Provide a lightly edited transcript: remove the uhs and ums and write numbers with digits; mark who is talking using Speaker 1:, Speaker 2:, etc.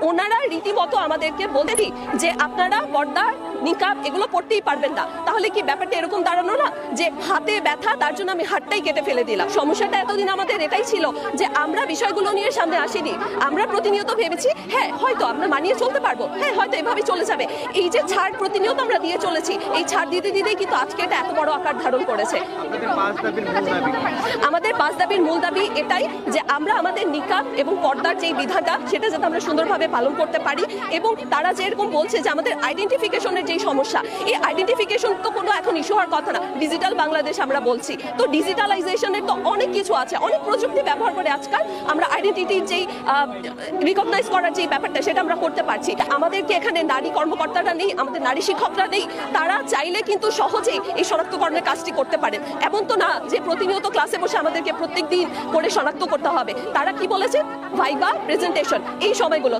Speaker 1: ওনারা রীতিমতো আমাদেরকে বলেছি যে আপনারা পর্দা নিকাব এগুলো পড়তেই পারবেন না। তাহলে কি ব্যাপারটা এরকম দাঁড়ানো না যে হাতে ব্যথা, তার জন্য আমি হাতটাই কেটে ফেলে দিলাম? সমস্যাটা এতদিন আমাদের এটাই ছিল যে আমরা বিষয়গুলো নিয়ে সামনে আসিনি। আমরা প্রতিনিয়ত ভেবেছি হ্যাঁ হয়তো আমরা মানিয়ে চলতে পারবো, হ্যাঁ হয়তো এভাবেই চলে যাবে। এই যে ছাড় প্রতিনিয়ত আমরা দিয়ে চলেছি, এই ছাড় দিতে দিতেই কিন্তু আজকে এটা এত বড় আকার ধারণ করেছে। আমাদের 5 দাবির মূল দাবি এটাই যে আমরা আমাদের নিকাব এবং পর্দার যে বিধানটা সেটা যাতে আমরা সুন্দরভাবে পালন করতে পারি, এবং তারা যেরকম বলছে যে আমাদের আইডেন্টিফিকেশনের যে সমস্যা, এই আইডেন্টিফিকেশন তো কোনো এখন ইস্যু হওয়ার কথা না। ডিজিটাল বাংলাদেশ আমরা বলছি, তো ডিজিটালাইজেশনের তো অনেক কিছু আছে, অনেক প্রযুক্তি ব্যবহার করে আজকাল আমরা আইডেন্টিটির যেই রিকগনাইজ করার যে ব্যাপারটা সেটা আমরা করতে পারছি। আমাদেরকে এখানে নারী কর্মকর্তারা নেই, আমাদের নারী শিক্ষকরা নেই, তারা চাইলে কিন্তু সহজেই এই শনাক্তকরণের কাজটি করতে পারেন। এমন তো না যে প্রতিনিয়ত ক্লাসে বসে আমাদেরকে প্রত্যেক দিন করে শনাক্ত করতে হবে। তারা কি বলেছে, ভাইবা, প্রেজেন্টেশন, এই সময়গুলো